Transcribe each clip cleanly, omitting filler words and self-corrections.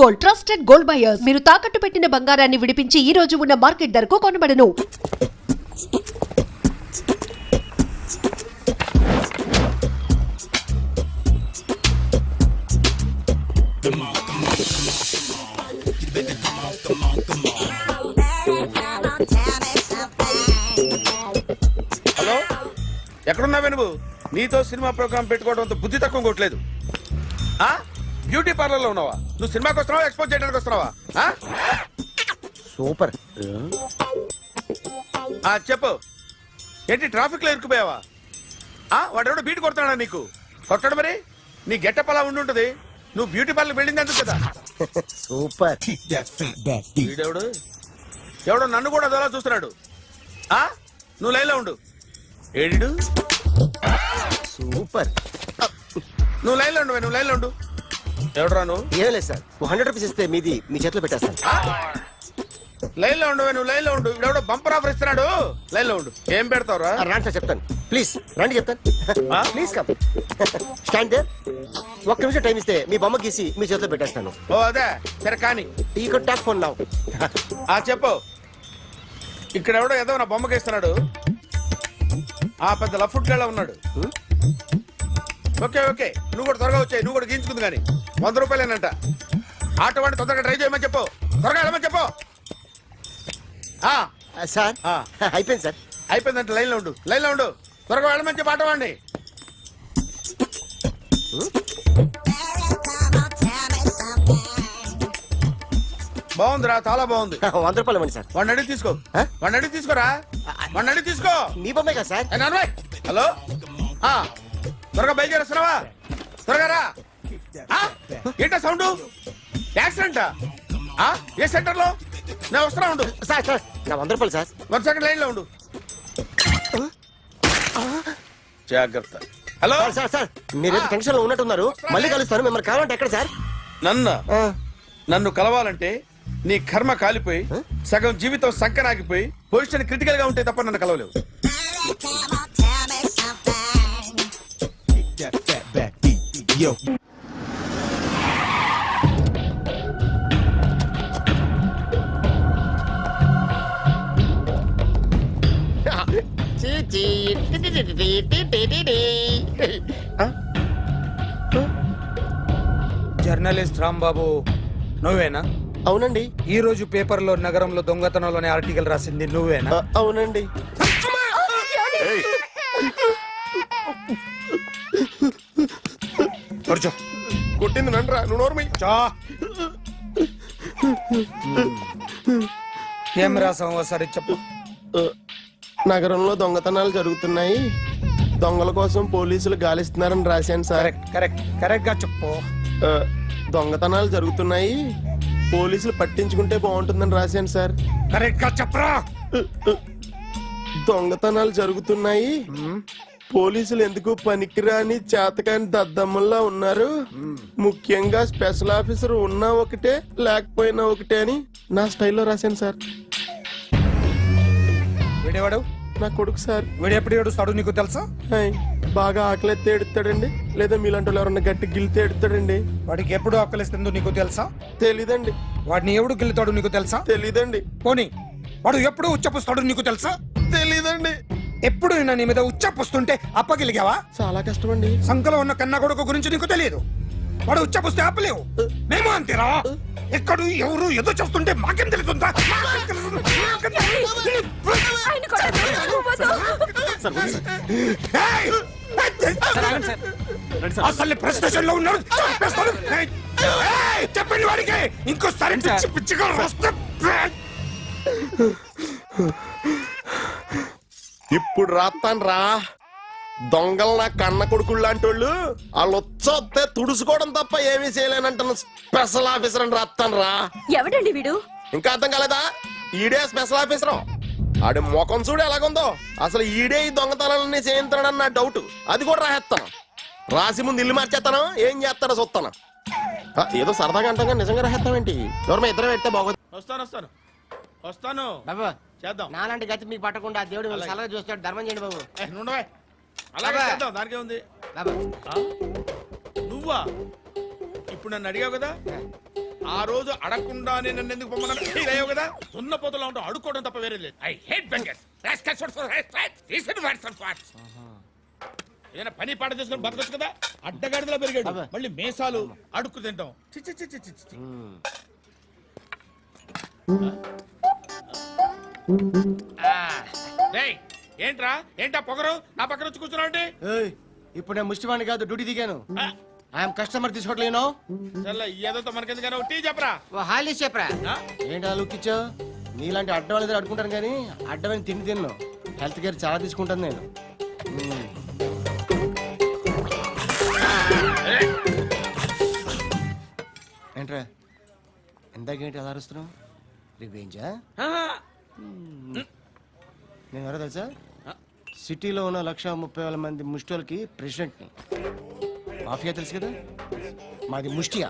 Gold, trusted gold buyers. మీరు తాకట్టు పెట్టిన బంగారాన్ని విడిపించి ఈ రోజు ఉన్న మార్కెట్ ధరకు కొనబడను. హలో, ఎక్కడున్నావే నువ్వు? నీతో సినిమా ప్రోగ్రామ్ పెట్టుకోవడంతో బుద్ధి తక్కువ కొట్టలేదు. బ్యూటీ పార్లర్ లో ఉన్నావా? నువ్వు సినిమాకి వస్తున్నావా, ఎక్స్పోజ్ చేయడానికి వస్తున్నావా? సూపర్. చెప్పు, ఏంటి ట్రాఫిక్ లో ఇరుక్కుపోయావా? వాడెవడో బీట్ కొడతాడా నీకు? కొట్టాడు మరి. నీ గెట్టప్ అలా ఉండుంటది. నువ్వు బ్యూటీ పార్లర్ వెళ్ళింది ఎందుకు కదా? సూపర్. వీడెవడు? ఎవడో నన్ను కూడా అదోలా చూస్తున్నాడు. నువ్వు లైన్లో ఉండు. ఏడు సూపర్. నువ్వు లైన్లో ఉండు, నువ్వు లైన్లో ఉండు. ఎవడరా నువ్వు? ఏం లేదు సార్, 100 రూపీస్ ఇస్తే మీది మీ చేతిలో పెట్టేస్తాను. లైన్లో ఉండు, నువ్వు లైన్లో ఉండు. ఎవడో బంపర్ ఆఫర్ ఇస్తున్నాడు. లైన్లో ఉండు. ఏం పెడతావురా? రాండి సార్, చెప్తాను. ప్లీజ్ రండి, చెప్తాను. Please come. Stand there. ఒక్క నిమిషం టైం ఇస్తే మీ బొమ్మ గీసి మీ చేతిలో పెట్టేస్తాను. ఓ అదే సరే, కానీ ఈ కుడ్ టాక్ ఫోన్ నౌ. చెప్పు. ఇక్కడ ఎవడో ఏదో నా బొమ్మకి ఇస్తున్నాడు. పెద్ద లఫుట్ గళ్ళ ఉన్నాడు. ఓకే ఓకే, నువ్వు కూడా త్వరగా వచ్చాయి. నువ్వు కూడా గీంచుకుంది కానీ 100 రూపాయలేనంట. ఆటో వాడిని తొందరగా ట్రై చేయమని చెప్పు. త్వరగా వెళ్ళమని చెప్పు. సార్ అయిపోయింది సార్. అయిపోయిందంట. లైన్లో ఉండు, లైన్లో ఉండు. త్వరగా వెళ్ళమని చెప్పు ఆటో వాడిని. బాగుందిరా, చాలా బాగుంది. 100 రూపాయలు ఇవ్వండి సార్. వాడిని అడిగి తీసుకో. వాడిని అడిగి తీసుకోరా. వాడిని అడిగి తీసుకో. మీ బొమ్మే కదా సార్. హలో, త్వరగా బయలుదేరేస్తున్నావా? త్వరగా రా. ఏంటా సౌండ్? యాక్సిడెంటా? ఏ సెంటర్ లో? నేను వస్తున్నా ఉండు. సార్ సార్ నా 100 రూపాయలు సార్. 1 సెకండ్ లైన్ లో ఉండు. జాగ్రత్త. హలో సార్ సార్, మీరు టెన్షన్ లో ఉన్నట్టున్నారు. మళ్ళీ కలుస్తాను. మిమ్మల్ని కావాలంటే ఎక్కడ సార్? నన్ను కలవాలంటే నీ కర్మ కాలిపోయి సగం జీవితం సంకనాగిపోయి పొజిషన్ క్రిటికల్ గా ఉంటే తప్ప నన్ను కలవలేవు. జర్నలిస్ట్ రాంబాబు నువ్వేనా? అవునండి. ఈ రోజు పేపర్ లో నగరంలో దొంగతనంలోనే ఆర్టికల్ రాసింది నువ్వేనా? అవునండి. కొట్టింది నండ్రా, నువ్వు నోర్మై. ఏం రాసావు ఒకసారి చెప్పు. నగరంలో దొంగతనాలు జరుగుతున్నాయి, దొంగల కోసం పోలీసులు గాలిస్తున్నారని రాశాను సార్. కరెక్ట్ గా చెప్పు. దొంగతనాలు జరుగుతున్నాయి, పోలీసులు పట్టించుకుంటే బాగుంటుందని రాశాను సార్. కరెక్ట్ గా చెప్పరా. దొంగతనాలు జరుగుతున్నాయి, పోలీసులు ఎందుకు పనికిరాని చేతకాని దద్దమ్మల్లా ఉన్నారు, ముఖ్యంగా స్పెషల్ ఆఫీసర్ ఉన్నా ఒకటే లేకపోయినా ఒకటే అని నా స్టైల్లో రాశాను సార్. వీడేవాడు? నా కొడుకు సార్. వీడు ఎప్పుడు ఏడుస్తాడు నీకు తెలుసా? బాగా ఆకలిస్తే ఎడుతాడండి, లేదా మీలాంటి వాళ్ళు ఎవరన్నా గట్టి గిల్లితే ఎడుతాడండి. వాడికి ఎప్పుడు ఆకలిస్తుందో నీకు తెలుసా? తెలీదండి. వాడిని ఎవడు గిల్లుతాడు నీకు తెలుసా? తెలీదండి. పోనీ వాడు ఎప్పుడు ఉచ్చపుస్తాడు నీకు తెలుసా? తెలీదండి. ఎప్పుడు నిన్న నీ మీద ఉచ్చపుస్తుంటే అప్పగిలిగావా? చాలా కష్టమండి. సంకలో ఉన్న కన్నా కొడుకు గురించి నీకు తెలియదు. వాడు ఉచ్చపుస్తే ఆపలేవు. మేము అంతేరా. ఎక్కడు ఎవరు ఏదో చేస్తుంటే మాకేం తెలుస్తుందా? అసలు ప్రెస్ స్టేషన్ లో ఉన్నాడు. చెప్పండి వాడికి ఇంకోసారి పిచ్చి పిచ్చిగా వస్తే. ఇప్పుడు రాత్తాను రా. దొంగలు నా కన్న కొడుకుళ్ళు లాంటి వాళ్ళు వాళ్ళు వచ్చొస్తే తుడుచుకోవడం తప్ప ఏమీ చేయలేనంటున్న స్పెషల్ ఆఫీసర్ అని రాత్తాను రా. ఎవడండి వీడు? ఇంకా అర్థం కాలేదా? ఈడే స్పెషల్ ఆఫీసర్. ఆడి ముఖం చూడు ఎలాగుందో. అసలు ఈడే ఈ దొంగతనాలన్నీ చేయించాడని నా డౌట్. అది కూడా రాసేస్తాను. రాసి ముందు ఇల్లు మార్చేస్తాను, ఏం చేస్తాడో చూస్తాను. ఏదో సరదాగా అంటాం, నిజంగా రాసేస్తామేంటి? ఎవరన్నా ఇద్దరు పెడితే బాగోదు. వస్తాను బాబు, చేద్దాం. నాలాంటి గతి మీకు పట్టకుండా దేవుడు సలహా చూస్తాడు. ధర్మం చేయండి బాబు. అలాగే చేద్దాం, దానికే ఉంది. నువ్వా ఇప్పుడు నన్ను అడిగావు కదా, ఆ రోజు అడగకుండానే నన్ను ఎందుకు పొమ్మన్నాను ఫీల్ అయ్యావు కదా సున్న పోతలో ఉంటావు అడుక్కోవడం తప్ప వేరే లేదు. I hate bangers. ఏదైనా పని పాట చేసుకుని బతకొచ్చు కదా. అడ్డగాడిదలా పెరిగాడు మళ్ళీ మేసాలు అడుక్కు తింటాం. చి చి చి చి చి చి. రేయ్, ఏంటా పొగరు నా పక్కన వచ్చి కూర్చున్నావు అంటే? ఇప్పుడు నేను ముష్టివాణి కాదు, డ్యూటీ దిగాను. ఐఎమ్ కస్టమర్ తీసుకోవట్లేను. ఏదో మనకెందుకైనా టీ చెప్పరా. హాలీ చెప్పరా. ఏంటి అలా లుక్ ఇచ్చావు? నీలాంటి అడ్డ వాళ్ళ దగ్గర అడుకుంటాను కానీ అడ్డమైన తిండి తిన్ను. హెల్త్ కేర్ చాలా తీసుకుంటాను నేను. ఏంట్రా ఎందాకేంటి అలా అరుస్తున్నావు? రివేంజా? నేను ఎవరో తెలుసా? సిటీలో ఉన్న 130,000 మంది ముష్టిలకి ప్రెసిడెంట్ని. మాఫియా తెలుసు కదా, మాది ముష్టియా.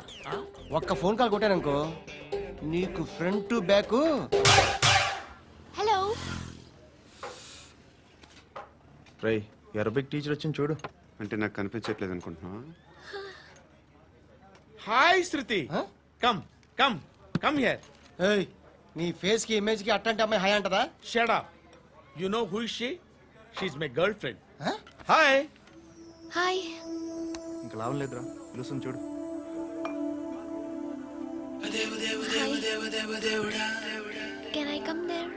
ఒక్క ఫోన్ కాల్ కొట్టాననుకో నీకు ఫ్రంట్ టు బ్యాక్. హలో రై అరబిక్ టీచర్ వచ్చింది చూడు. అంటే నాకు కనిపించట్లేదు అనుకుంటున్నా. Hi Shruti. Come come come here. ఏయ్, నీ ఫేస్ కి ఇమేజ్ కి అట్టంటే అమ్మాయి హాయ్ అంటదా? Shut up. You know who is she? She is my girlfriend. Hi. Hi ఇంకా లాభం లేదురా, పిలుస్తుంది చూడు. Can I come there?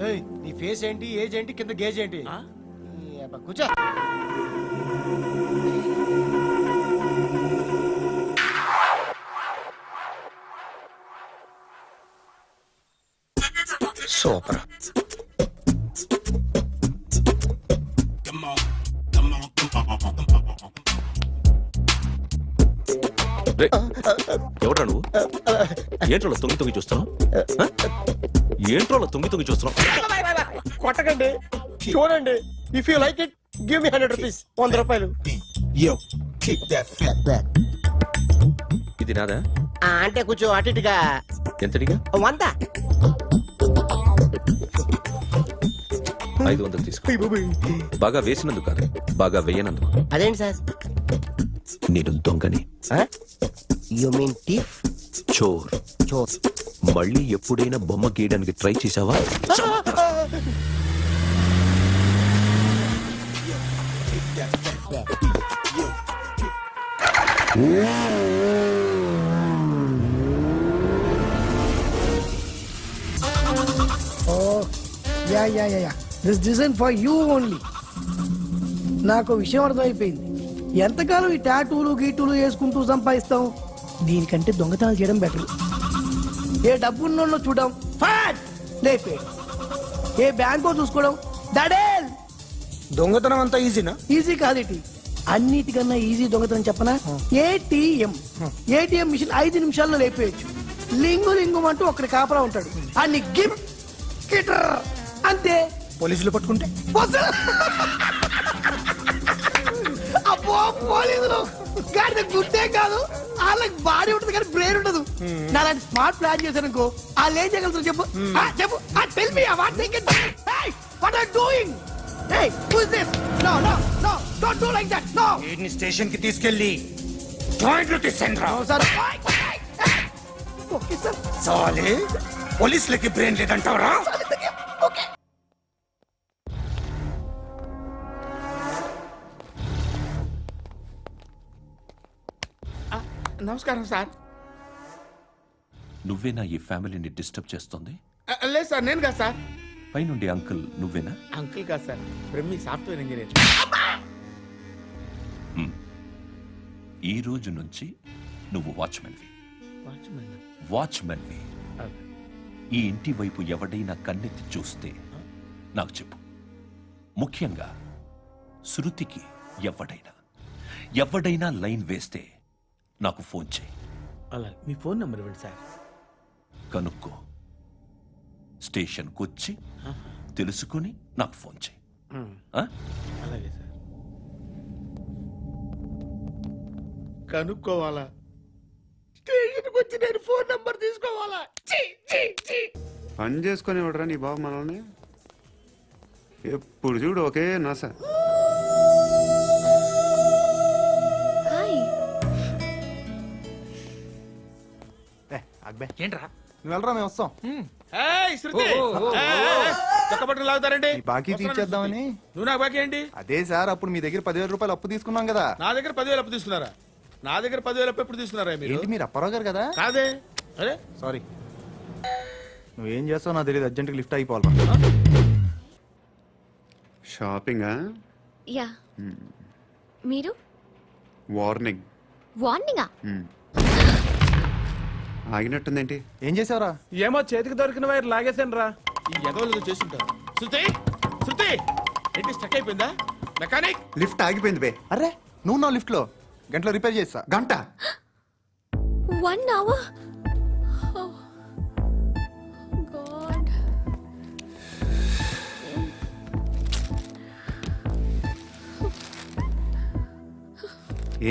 ఏయ్, నీ ఫేస్ ఏంటి, ఏజ్ ఏంటి, కింద గేజ్ ఏంటి? ఈ అబ్బా, కూర్చో. సూపర్. ఎవడ్రా నువ్వు? ఏంట్రోలో తొంగి తొంగి చూస్తున్నావు? ఏంట్రోలో తొంగి తొంగి చూస్తున్నావు? కొట్టకండి, చూడండి. If you like it give me 100 rupees. 100 రూపాయలు. ఇది నాదా? అంటే కొంచెం అటు ఇటుగా. ఎంతడిగా? 100. 500 తీసుకో. బాగా వేసినందుకు కాదు, బాగా వేయనందుకు. అదేంటి సార్? నేను దొంగని. You mean thief? చోర్. చోర్. మళ్ళీ ఎప్పుడైనా బొమ్మ గీయడానికి ట్రై చేసావా? Yeah this design for you only. నాకు విషయం అర్థమైపోయింది. ఎంతకాలం ఈ టాటూలు గీటూలు వేసుకుంటూ సంపాదిస్తాం? దీనికంటే దొంగతనాలు చేయడం బెటర్. ఏ డబ్బున్నోళ్ళు చూడడం ఫాట్ లేపే, ఏ బ్యాంకో చూసుకోవడం దడేల్. దొంగతనం అంతా ఈజీనా? ఈజీ కాదేటి, అన్నిటికన్నా ఈజీ దొంగతనం చెప్పనా? ఏటీఎం మిషన్ 5 నిమిషాల్లో లేపేయచ్చు. లింగు లింగు అంటూ ఒకటి కాపలా ఉంటాడు, అన్ని గిమ్ గిటర్ అంతే. పోలీసులు పట్టుకుంటే అబ్బో, పోలీసులు గాడి గుడ్డే కాదు, వాళ్ళకి బాడీ ఉంటుంది కానీ బ్రెయిన్ ఉండదు. నాలాంటి స్మార్ట్ ప్లాన్ చేశాను వాళ్ళు ఏం చేయగలుగుతారు చెప్పు? చెప్పు. Tell me what they can what are doing. Hey, who is this? No, don't do like that. No. వీడిని స్టేషన్ కి తీసుకెళ్ళి జాయింట్లు తీసేయండిరా. No, sir. Okay, sir. చాలే, పోలీసులకి బ్రెయిన్ లేదంటావరా? Okay. నమస్కారం సార్. నువ్వేనా ఈ ఫ్యామిలీని డిస్టర్బ్ చేస్తుంది? లేదు సార్, నేను కాదు సార్. పైనుండి అంకుల్ నువ్వేనా? అంకుల్ కాదు సార్, బ్రహ్మి సాఫ్ట్వేర్ ఇంజనీర్. ఈ రోజు నుంచి నువ్వు వాచ్మెన్వి. వాచ్మెన్. వాచ్మెన్వి. ఈ ఇంటి వైపు ఎవడైనా కన్నెత్తి చూస్తే నాకు చెప్పు. ముఖ్యంగా శృతికి ఎవడైనా లైన్ వేస్తే నాకు ఫోన్ చేయి. అలా మీ ఫోన్ నెంబర్ ఇవ్వండి సార్. కనుక్కో, స్టేషన్కి వచ్చి తెలుసుకుని నాకు ఫోన్ చేయి. అలాగే సార్. కనుక్కోవాలా? స్టేషన్కి వచ్చి నేను ఫోన్ నంబర్ తీసుకోవాలా? పని చేసుకొని ఇవ్వడరా నీ బాబు మనల్ని. ఎప్పుడు చూడు ఒకే నస. అబ్బే ఏంట్రా నువ్వు వెళ్ళరా మేము వస్తాం ఏయ్, శృతి! ఏయ్, చొక్కా పట్టుకుని లాగుతారండి ఈ బాకీ తీర్చేద్దామని. నువ్వు నాకు బాకీ ఏంటి? అదే సార్ అప్పుడు మీ దగ్గర 10,000 రూపాయలు అప్పు తీసుకున్నాం కదా. నా దగ్గర 10,000 అప్పు తీసుకున్నారా? నా దగ్గర 10,000 అప్పు ఎప్పుడు తీసుకున్నారా మీరు? ఏంటి మీరు అప్పారావు గారు కదా? కాదే. అరే సారీ. నువ్వేం చేస్తావు నాకు తెలియదు, అర్జెంట్గా లిఫ్ట్ అయిపోవాలి. షాపింగా? యా మీరు వార్నింగ్. వార్నింగా? ఆగినట్టుందేంటి? ఏం చేసావురా? ఏమో చేతికి దొరికిన వైర్ లాగేసాను రా. ఈ ఎగవలు చేస్తుంటారు. శృతి, శృతి, ఏంటి స్టక్ అయిపోయిందా? మెకానిక్! లిఫ్ట్ ఆగిపోయింది బే. అరే నువ్వు నా లిఫ్ట్ లో గంటలో రిపేర్ చేస్తా. గంట? 1 hour? Oh, God.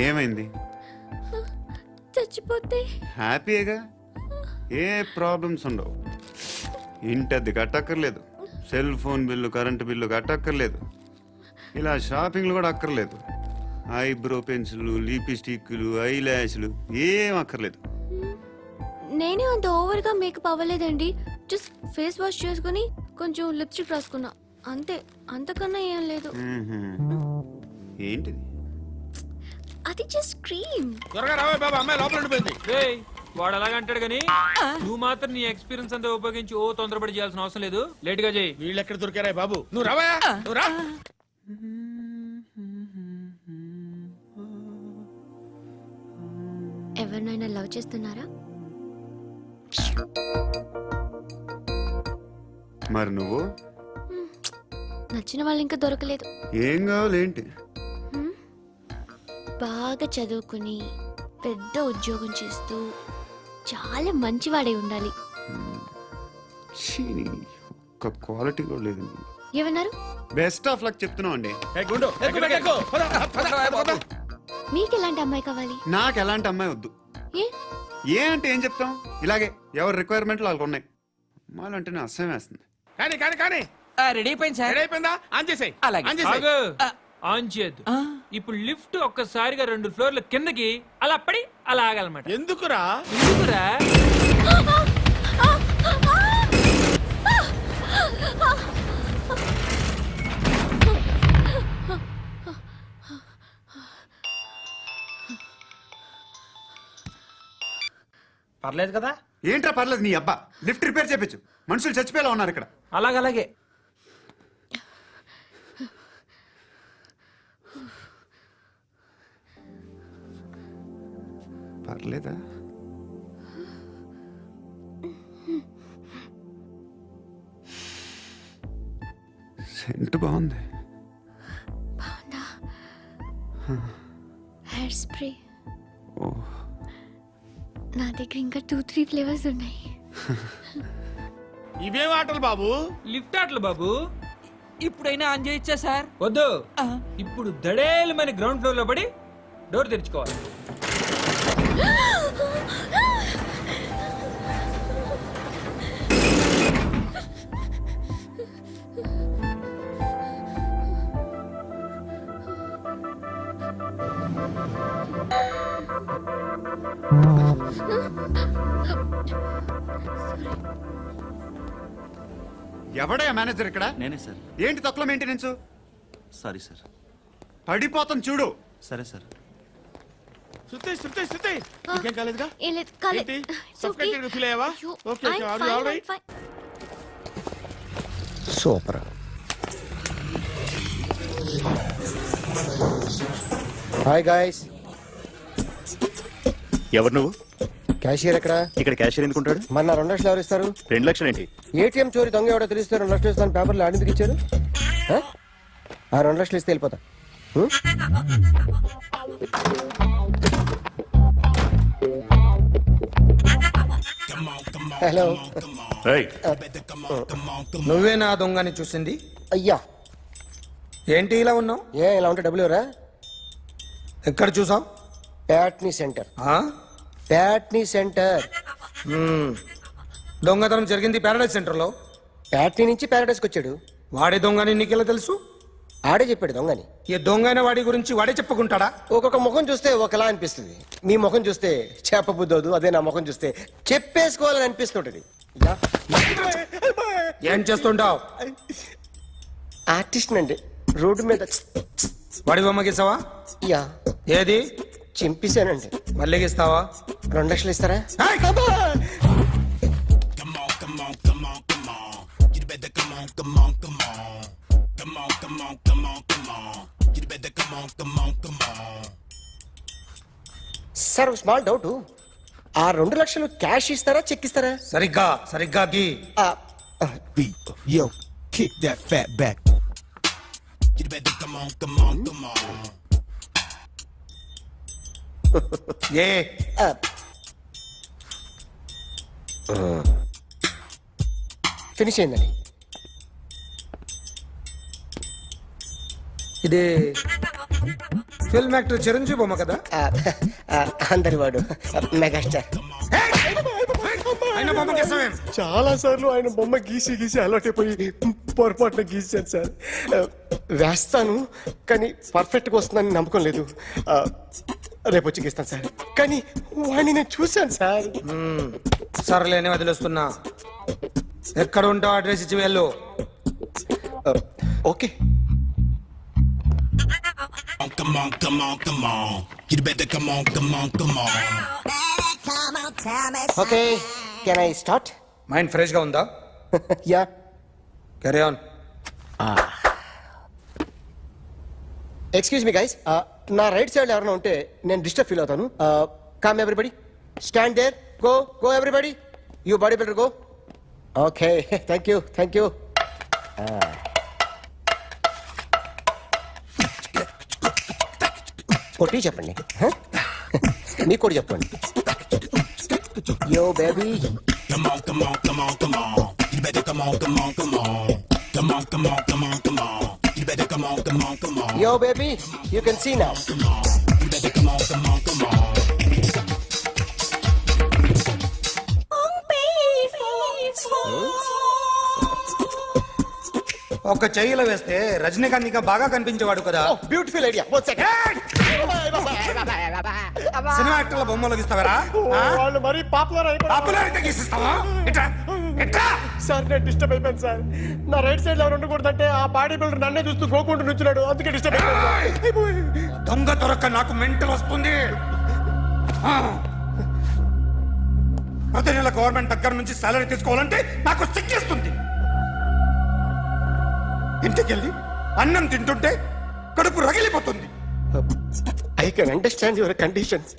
ఏమైంది? చచ్చిపోతే హ్యాపీగా, ఏ ప్రాబ్లమ్స్ ఉండవు. ఇంటద్ది కట్టక్కర్లేదు, cell phone bill, current bill కట్టక్కర్లేదు, ఇలా షాపింగ్లు కూడా అక్కర్లేదు. ఐబ్రో పెన్సిల్, లిప్స్టిక్లు, ఐ ల్యాష్లు ఏం అక్కర్లేదు. నేనే అంత ఓవర్గా మేకప్ అవ్వలేదండి. జస్ట్ ఫేస్ వాష్ చేసుకుని కొంచెం లిప్స్టిక్ రాసుకున్నా అంతే. అంతకన్నా ఏం లేదు. ఏంటిది? అది జస్ట్ క్రీమ్. త్వరగా రావే బాబా, అమ్మాయి లోపల ఉండిపోయింది. వాడు అలాగంటాడు గానీ నువ్వు మాత్రం నీ ఎక్స్పీరియన్స్ అంతా ఉపయోగించి ఓ తొందరపడి చేయాల్సిన అవసరం లేదు. లేట్ గా చేయి. వీళ్ళు ఎక్కడ దొరికారా బాబు? నువ్వు రావా, నువ్వు రా. ఎవరినైనా లవ్ చేస్తున్నారా? మరి నువ్వు? నచ్చిన వాళ్ళు ఇంకా దొరకలేదు. ఏం కావాలేంటి? బాగా చదువుకుని పెద్ద ఉద్యోగం చేస్తూ చాలా మంచివాడే ఉండాలి. ఒక్క క్వాలిటీ కూడా లేదు. ఏమన్నారు? బెస్ట్ ఆఫ్ లక్ చెప్తున్నావు అండి. ఏయ్ గుండు, ఎక్కు, ఎక్కు. పద, పద, పద, పద. మీకు ఎలాంటి అమ్మాయి కావాలి? నాకు ఎలాంటి అమ్మాయి వద్దు. ఏ ఏ అంటే ఏం చెప్తాం, ఇలాగే ఎవరి రిక్వైర్మెంట్లు వాళ్ళకు ఉన్నాయి. అమ్మాయిలంటే నేను అసహ్యం వేస్తుంది. కానీ కానీ కానీ రెడీ అయిపోయింది సార్. రెడీ అయిపోయిందా? ఆన్ చేసేయ్. అలాగే. ఆన్ చేసేయ్. ఆగు. ఆన్ చేయద్దు. ఇప్పుడు లిఫ్ట్ ఒక్కసారిగా 2 ఫ్లోర్ల కిందకి అలా పడి అలా ఆగాలన్నమాట. ఎందుకురా? ఎందుకురా? పర్లేదు కదా? ఏంట్రా పర్లేదు నీ అబ్బా. లిఫ్ట్ రిపేర్ చేపించు, మనుషులు చచ్చిపోయేలా ఉన్నారు ఇక్కడ. అలాగే. పర్లేదా? సెంట్ బాగుంది. బాగుందా? Hair spray. ఓ, నా దగ్గర ఇంకా 2-3 ఫ్లేవర్స్ ఉన్నాయి. ఇవేం ఆటలు బాబు? లిఫ్ట్ ఆటలు బాబు. ఇప్పుడైనా ఆన్ చేయొచ్చా సార్? వద్దు. ఇప్పుడు దడేలమైన గ్రౌండ్ ఫ్లోర్ లో పడి డోర్ తెరుచుకోవాలి. ఎవడయ్యా మేనేజర్ ఇక్కడ? నేనే సార్. ఏంటి తక్కువ మెయింటెనెన్స్? Sorry sir. పడిపోతాం చూడు. సరే సార్. శృతి, శృతి, శృతి, నీకేం కాలేదుగా? ఏం లేదు, కాలేదు. ఏంటి? It's okay. Suffocated గా feel అయ్యావా? అయ్యో, Okay, okay. I'm Are you fine, all right? I'm fine. Super. Hi guys. ఎవరు నువ్వు? క్యాషియర్ ఎక్కడ? ఇక్కడ క్యాషియర్ ఎందుకుంటాడు? మన 2 లక్షలు ఎవరు ఇస్తారు? 2 లక్షలు ఏంటి? ఏటీఎం చోరీ దొంగ ఎవడో తెలిస్తే 2 లక్షలు ఇస్తాను పేపర్లు ఆడిందుకు ఇచ్చారు. ఆ 2 లక్షలు ఇస్తే వెళ్ళిపోతా. హలో. నువ్వే నా దొంగని చూసింది? అయ్యా ఏంటి ఇలా ఉన్నావు? ఏ ఇలా ఉంటే డబ్బులు ఎవరా? ఎక్కడ చూసావు? ప్యాట్నీ సెంటర్. ప్యాట్నీ సెంటర్. దొంగతనం జరిగింది ప్యారడైజ్ సెంటర్ లో. ప్యాట్నీ నుంచి ప్యారడైస్కి వచ్చాడు. వాడే దొంగని నీకెలా తెలుసు? ఆడే చెప్పాడు దొంగని. ఈ దొంగైన వాడి గురించి వాడే చెప్పుకుంటాడా? ఒక్కొక్క ముఖం చూస్తే ఒకలా అనిపిస్తుంది. మీ ముఖం చూస్తే చెప్పబుద్దోదు, అదే నా ముఖం చూస్తే చెప్పేసుకోవాలని అనిపిస్తుంటది. యా. ఏం చేస్తుంటావు? ఆర్టిస్ట్ అండి, రోడ్డు మీద వాడి బొమ్మ గీసావా? యా ఏది? చింపేశానండి. మళ్ళీ గీస్తావా? 2 లక్షలు ఇస్తారా? ఏయ్! సార్ స్మాల్ డౌట్, ఆ 2 లక్షలు క్యాష్ ఇస్తారా, చెక్ ఇస్తారా? సరిగ్గా గీ. ఆ, Yo, kick that fat back. ఏ ఆ. ఫినిష్ అయిందండి. ఇది ఫిల్మ్ యాక్టర్ చిరంజీవి బొమ్మ కదా? ఆ, ఆ, అందరి వాడు మెగాస్టార్. ఆయన బొమ్మ గీసావేం? చాలా సార్లు ఆయన బొమ్మ గీసి గీసి అలవాటైపోయి పొరపాటున గీసాను సార్. వేస్తాను కానీ పర్ఫెక్ట్గా వస్తుందని నమ్మకం లేదు. రేపు వచ్చి గీస్తాను సార్. కానీ వాడిని నేను చూశాను సార్. సర్లేని వదిలేస్తున్నా. ఎక్కడ ఉంటావు అడ్రస్ ఇచ్చి వెళ్ళు. Okay. Okay, can I start? Mind fresh గా ఉందా? Yeah. Carry on. Excuse me guys, నా రైట్ సైడ్ ఎవరైనా ఉంటే నేను డిస్టర్బ్ ఫీల్ అవుతాను. Come everybody, stand there, go everybody, you body builder go. Okay, thank you. కొట్టి చెప్పండి, మీకు కూడా చెప్పండి. Yo baby, yo baby, you can see now. ఒక చెయ్యిలో వేస్తే రజనీకాంత్ ఇంకా బాగా కనిపించేవాడు కదా. Beautiful idea. సినిమా యాక్టర్ల బొమ్మలు గీస్తావరా? వాళ్ళు మరీ పాపులర్ పాపులారిటీ గీసిస్తావా? ఎట్రా సార్, నేను డిస్టర్బ్ అయిపోయాను సార్. నా రైట్ సైడ్ ఎవరు ఉండకూడదంటే ఆ బాడీ బిల్డర్ నన్నే చూస్తూ గోకుంటూ నుంచున్నాడు, అందుకే డిస్టర్బ్ అయిపోయాను. దొంగ దొరక్క నాకు మెంటల్ వస్తుంది. ప్రతి నెల గవర్నమెంట్ దగ్గర నుంచి సాలరీ తీసుకోవాలంటే నాకు సిగ్గేస్తుంది. ఇంటికెళ్ళి అన్నం తింటుంటే కడుపు రగిలిపోతుంది. I can understand your conditions,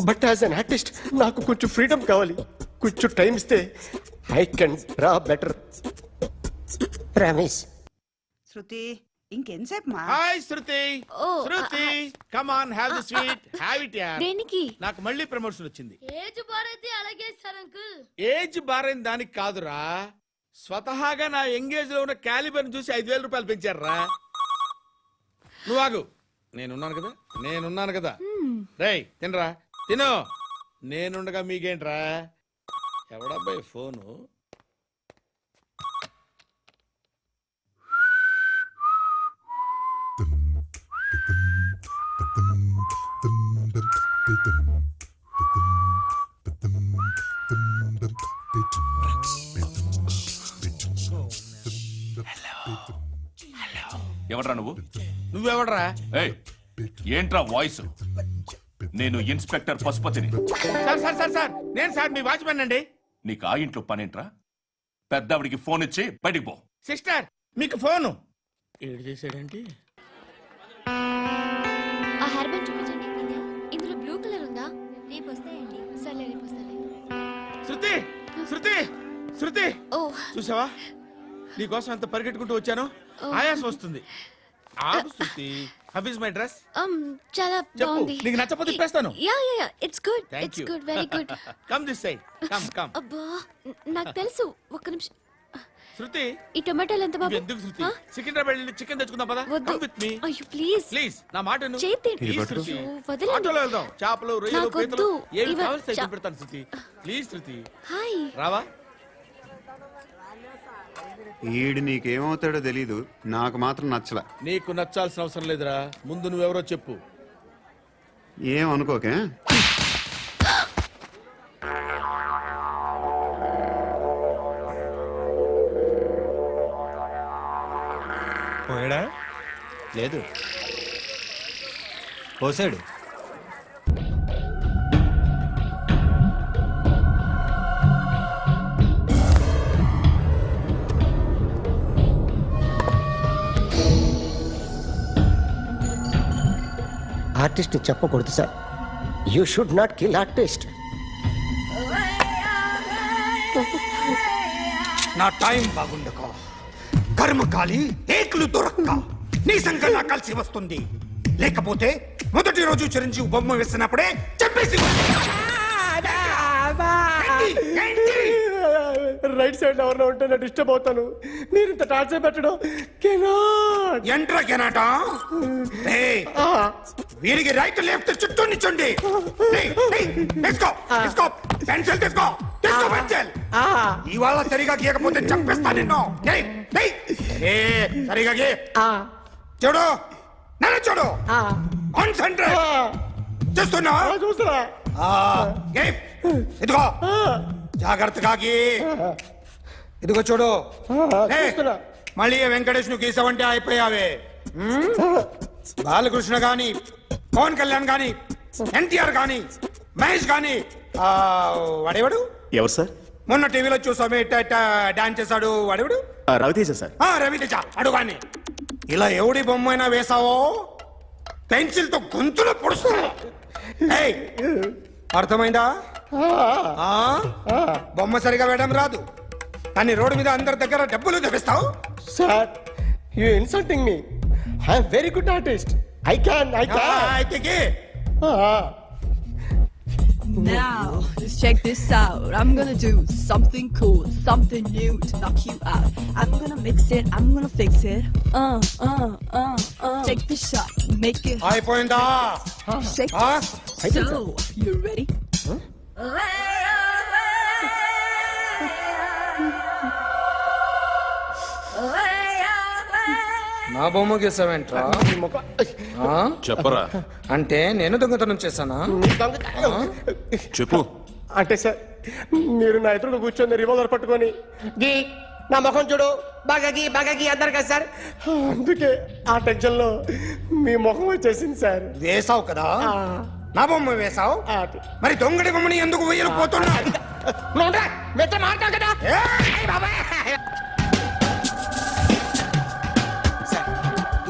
but as an artist నాకు కొంచెం ఫ్రీడమ్ కావాలి. కొంచెం టైం ఇస్తే I can draw better. Ramesh. Shruti, ఇంకెంతసేపు మా? హాయ్ శృతి. ఓ, Shruti, come on, have the sweet, have it యార్. దేనికి? నాకు మళ్ళీ ప్రమోషన్ వచ్చింది. ఏజ్ బారైతే అలాగే సార్ అంకుల్. ఏజ్ బారైన దానికి కాదురా, స్వతహాగా నా ఎంగేజ్ లో ఉన్న క్యాలిబర్ చూసి 5,000 రూపాయలు పెంచారా. నువ్వు ఆగు, నేనున్నాను కదా. రేయ్ తినరా, తిను. నేనుండగా మీకేంట్రా? ఎవడబ్బాయి ఫోను? ఎవడ్రా నువ్వు? నువ్వెవడరా? ఏయ్, ఏంట్రా వాయిస్? నేను ఇన్స్పెక్టర్ పశుపతిని. సార్ నేను సార్ మీ వాచ్మెన్ అండి. నీకు ఆ ఇంట్లో పనేంట్రా? పెద్దవిడికి ఫోన్ ఇచ్చి బయటికి పో. సిస్టర్ మీకు ఫోను ఏడు చేశాడంటే. ఆ హెయిర్ బ్యాండ్ చూపించండి. ఇందులో బ్లూ కలర్ ఉందా? రేపు వస్తాయండి. సర్లే, రేపు వస్తాలే. శృతి ఓ, చూసావా, నీకోసం ఎంత పరిగెట్టుకుంటూ వచ్చాను. ఆయాసం వస్తుంది. ఆగు Shruti. How is my dress? చాలా చెప్పు, బాగుంది. నీకు నచ్చకపోతే తిప్పేస్తాను. Yeah, it's good. Thank it's you. Good, very good. Come this side, come. అబ్బా, నాకు తెలుసు. ఒక్క నిమిషం. శృతి, ఈ టొమాటోలు ఎంత బాబు? ఎందుకు శృతి? సికింద్రాబాద్ వెళ్ళి చికెన్ తెచ్చుకుందాం పదా. వద్దు. కమ్ విత్ మీ అయ్యో ప్లీజ్. ప్లీజ్, నా మాట విను. చేతి Please, శృతి. వదలండి. ఆటోలో వెళ్దాం. చేపలు, రొయ్యలు, నాకు పీతలు వద్దు. ఏమి ఇవ- కావాలి సైకిల్ పెడతాను శృతి. Please Shruti, hi. రావా? ఈడు నీకేమవుతాడో తెలీదు నాకు మాత్రం నచ్చలా. నీకు నచ్చాల్సిన అవసరం లేదురా, ముందు నువ్వెవరో చెప్పు. ఏం అనుకోకే. పోయాడా? లేదు, పోసాడు. ఆర్టిస్ట్ చెప్పకూడదు sir. You should not kill artist. నా టైం బాగుండక కర్మకాలి ఏకులు దొరక్క నీ సంఘం నాకు కలిసి వస్తుంది. లేకపోతే మొదటి రోజు చిరంజీవి బొమ్మ వేసినప్పుడే చెప్పేసి రైట్ సైడ్ ఎవరిలో ఉంటే నేను డిస్టర్బ్ అవుతాను. మీరు ఇంత టార్చర్ పెట్టడం ఎంట్రా కెనాట. వీరికి రైట్ లెఫ్ట్ చుట్టూ నిచ్చండి. పెన్సిల్ తీసుకో, తీసుకో పెన్సిల్. ఇవాళ సరిగా గీయకపోతే చంపేస్తా నిన్ను. సరిగా గీ. చూడు, నన్ను చూడు. కాన్సంట్రేట్ చూస్తున్నా. చూస్తున్నా. ఇదిగో జాగ్రత్తగా గీ. ఇదిగో చూడు. మళ్ళీ వెంకటేష్ ను గీసావంటే అయిపోయావే. బాలకృష్ణ గాని, పవన్ కళ్యాణ్ గాని, ఎన్టీఆర్ గాని, మహేష్ గాని, వాడేవాడు ఎవరు సార్? మొన్న టీవీలో చూసామే డాన్స్ చేశాడు వాడేవాడు? రవితేజ సార్. రవితేజ అడుగాని. ఇలా ఎవడి బొమ్మైనా వేసావో పెన్సిల్ తో గొంతులో పొడుస్తావు. అర్థమైందా? బొమ్మ సరిగా వేయడం రాదు కానీ రోడ్డు మీద అందరి దగ్గర డబ్బులు తెప్పిస్తావు. Sir, you insulting me. I am very good artist. I can. అయితే Now, just check this out. I'm gonna do something cool, something new to knock you out. I'm gonna mix it, I'm gonna fix it. Take the shot, make it అయిపోయిందా? shake. So, you ready? నా బొమ్మ గీసావేంట్రా? చెప్పరా. అంటే నేను దొంగతనం చేశానా? చెప్పు. అంటే సార్, మీరు నా ఎదురు కూర్చొని రివాల్వర్ పట్టుకొని గీ, నా ముఖం చూడు, బాగా గీ అన్నారు కదా సార్. అందుకే ఆ టెన్షన్ లో మీ ముఖం వచ్చేసింది సార్. వేసావు కదా, నా బొమ్మ వేసావు. మరి దొంగడి బొమ్మని ఎందుకు వేయలు పోతున్నా?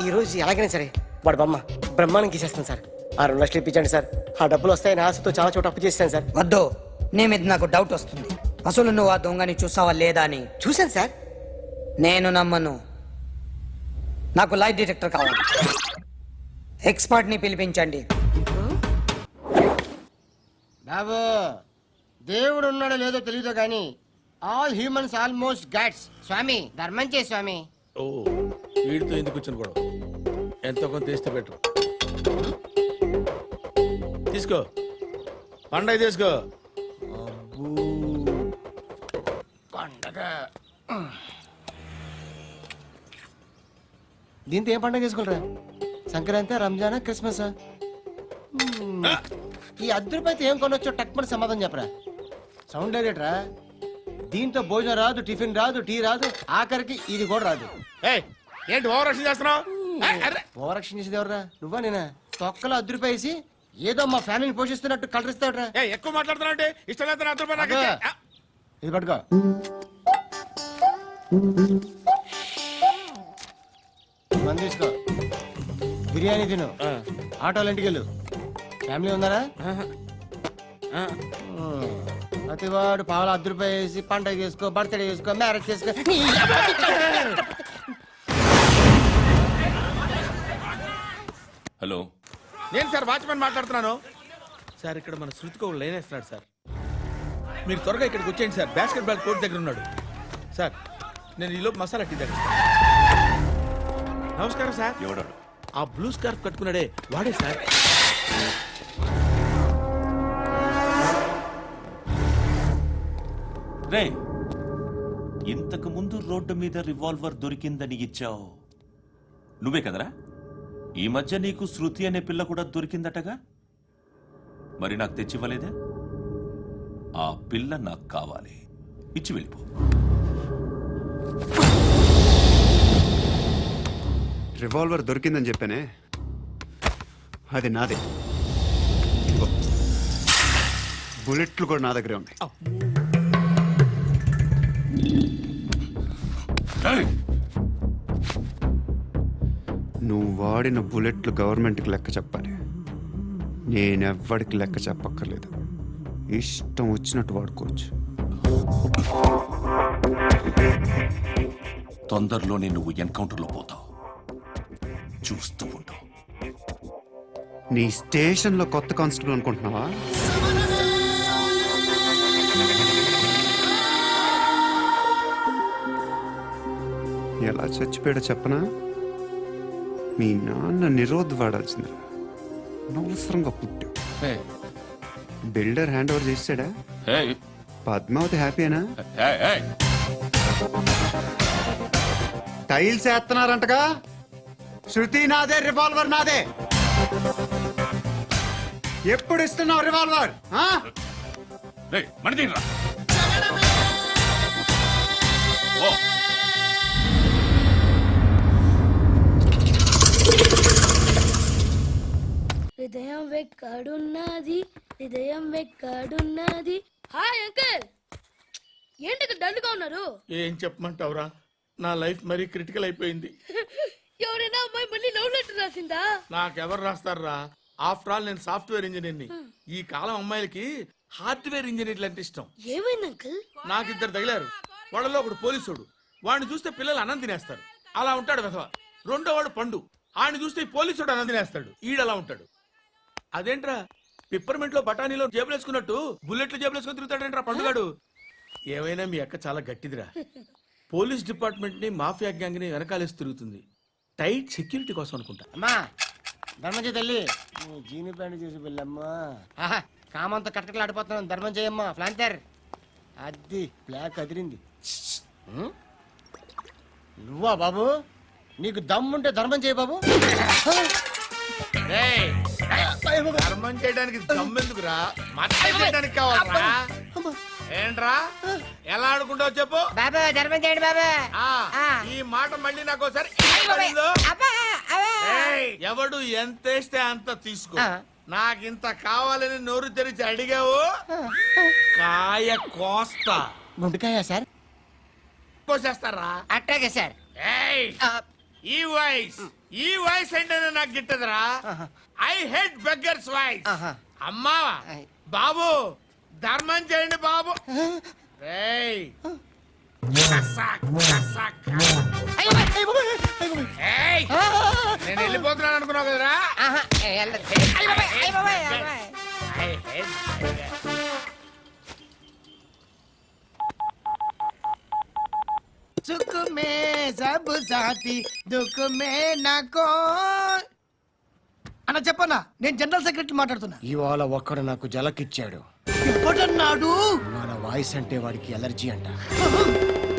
ఈ రోజు ఎలాగైనా సరే వాడు బొమ్మ బ్రహ్మాండం గీసేస్తాను సార్. 6 లక్షలు ఇప్పించండి సార్. ఆ డబ్బులు వస్తాయని ఆశతో చాలా చోట అప్పు చేస్తాను సార్. వద్దు, నీ మీద నాకు డౌట్ వస్తుంది. అసలు నువ్వు ఆ దొంగని చూసావా లేదా అని. చూశాను సార్. నేను నమ్మను. నాకు లైట్ డిటెక్టర్ కావాలి. ఎక్స్పర్ట్ ని పిలిపించండి. బాబు, దేవుడు ఉన్నాడో లేదో తెలియదు కానీ ఆల్ హ్యూమన్స్ ఆల్మోస్ట్ గాడ్స్. స్వామి, ధర్మం చే స్వామి. ఓ, వీడితో ఎందుకు వచ్చిన గొడవ? ఎంతో కొంత తీస్తే బెటర్. తీసుకో, పండగ తీసుకో. పండగ దీంతో ఏం పండగ చేసుకోలేరా? సంక్రాంతి, రంజానా, క్రిస్మస్? ఈ ₹10 ఏం కొనొచ్చో టక్మని సమాధానం చెప్పరా. సౌండ్ లేదేట్రా? దీంతో భోజనం రాదు, టిఫిన్ రాదు, టీ రాదు, ఆఖరికి ఇది కూడా రాదు. ఏంటి ఓవర్ రక్షణ చేస్తున్నావు? ఓవరాక్షన్ చేసేది ఎవరా? నువ్వా నేనా? తొక్కలో ₹10 వేసి ఏదో మా ఫ్యామిలీని పోషిస్తున్నట్టు కలరిస్తావుట్రా. ఎక్కువ మాట్లాడుతున్నావు అంటే ఇష్టం లేదు. ₹10 నాకు ఇచ్చే. ఇది పట్టుకో. మంది తీసుకో, బిర్యానీ తిను, ఆటోలు ఇంటికి వెళ్ళు. ఫ్యామిలీ ఉన్నారా? ప్రతివాడు పావులు ₹10 వేసి పండగ చేసుకో, బర్త్డే చేసుకో, మ్యారేజ్ చేసుకో. హలో, నేను సార్ వాచ్మెన్ మాట్లాడుతున్నాను సార్. ఇక్కడ మన శృతికో లైన్ వేస్తున్నాడు సార్. మీరు త్వరగా ఇక్కడికి వచ్చేయండి సార్. బాస్కెట్ బాల్ కోర్ట్ దగ్గర ఉన్నాడు సార్. నేను ఈలోపు మసాలా టీ దగ్గర. నమస్కారం సార్. ఎవడాడు? ఆ బ్లూ స్కార్ఫ్ కట్టుకున్నాడే వాడే సార్. రే, ఇంతకు ముందు రోడ్డు మీద రివాల్వర్ దొరికిందని ఇచ్చావు నువ్వే కదరా? ఈ మధ్య నీకు శృతి అనే పిల్ల కూడా దొరికిందటగా? మరి నాకు తెచ్చివ్వలేదే? ఆ పిల్ల నాకు కావాలి, ఇచ్చి వెళ్ళిపో. రివాల్వర్ దొరికిందని చెప్పానే, అది నాదే. ఇదిగో. బుల్లెట్లు కూడా నా దగ్గరే ఉన్నాయి. నువ్వు వాడిన బుల్లెట్లు గవర్నమెంట్కి లెక్క చెప్పాలి. నేనెవ్వడికి లెక్క చెప్పక్కర్లేదు. ఇష్టం వచ్చినట్టు వాడుకోవచ్చు. తొందరలోనే నువ్వు ఎన్కౌంటర్లో పోతావు, చూస్తూ ఉండు. నీ స్టేషన్లో కొత్త కానిస్టేబుల్ అనుకుంటున్నావా? ఎలా చచ్చిపోయాడో చెప్పనా? మీ నాన్న నిరోధ్ వాడాల్సిందిరా. అనవసరంగా పుట్టావు. బిల్డర్ హ్యాండ్ ఓవర్ చేసాడా? పద్మావతి హ్యాపీనా? టైల్స్ వేస్తున్నారంటగా. శృతి నాదే, రివాల్వర్ నాదే. ఎప్పుడు ఇస్తున్నావు రివాల్వర్? హృదయం వెక్కడున్నది, హృదయం వెక్కడున్నది. హాయ్ అంకుల్, ఏంటి డల్గా ఉన్నారు? ఏం చెప్పమంటావురా, నా లైఫ్ మరీ క్రిటికల్ అయిపోయింది. ఎవరైనా అమ్మాయి మళ్ళీ లవ్ లెటర్ రాసిందా? నాకెవరు రాస్తారా? ఆఫ్టర్ ఆల్ నేను సాఫ్ట్వేర్ ఇంజనీర్ని. ఈ కాలం అమ్మాయిలకి హార్డ్వేర్ ఇంజనీర్లు అంటే ఇష్టం. ఏమైంది అంకుల్? నాకు ఇద్దరు తగిలారు. వాళ్ళలో ఒకడు పోలీసుడు. వాడిని చూస్తే పిల్లలు అన్నం తినేస్తారు, అలా ఉంటాడు వెధవ. రెండో వాడు పండు. ఆడిని చూస్తే ఈ పోలీసుడు అన్నం తినేస్తాడు, ఈడలా ఉంటాడు. అదేంట్రా, పిప్పర్మెంట్ లో బఠానీలో జేబులు వేసుకున్నట్టు బుల్లెట్లు జేబులు వేసుకుని తిరుగుతాడేంట్రా పండుగాడు. ఏమైనా మీ అక్క చాలా గట్టిదిరా. పోలీస్ డిపార్ట్మెంట్ ని మాఫియా గ్యాంగ్ ని వెనకాలేసి తిరుగుతుంది. టైట్ సెక్యూరిటీ కోసం అనుకుంటా. అమ్మా ధర్మం చేయి తల్లి. జీని ప్యాంట్ చూసి వెళ్ళమ్మా. ఆహా కామంతో కట్టకలు ఆడిపోతున్నాను. ధర్మం చేయమ్మా. ఫ్లాంతర్ అది బ్లాక్ అదిరింది. నువ్వా బాబు? నీకు దమ్ముంటే ధర్మం చేయి బాబు. ధర్మం చేయడానికి దమ్మెందుకురా, మర్డర్ చేయడానికి కావాలరా. ఏంట్రా ఎలా ఆడుకుంటావు చెప్పు. బాబా ధర్మం చేయండి బాబా. ఈ మాట మళ్ళీ నాకు ఒకసారి ఎవడు ఎంత వేస్తే అంత తీసుకో. నాకింత కావాలని నోరు తెరిచి అడిగావు, కాయ కోస్తా. గుండెకాయ సార్? కోసేస్తారా? అట్టాగే సార్. ఈ వాయిస్ ఏంటనే నాకు గిట్టదురా. I hate beggars voice. అమ్మా బాబు ధర్మం చేయండి బాబు. ఏయ్ నేను వెళ్ళిపోతున్నాను అనుకున్నావు కదరా. సుఖ మే సబ్ సాథీ దుఃఖ మే నాకో. అన్న చెప్పన్నా, నేను జనరల్ సెక్రటరీ మాట్లాడుతున్నా. ఇవాళ ఒక్కడు నాకు జలకిచ్చాడు. ఎవడన్నాడు? మన వాయిస్ అంటే వాడికి ఎలర్జీ అంట.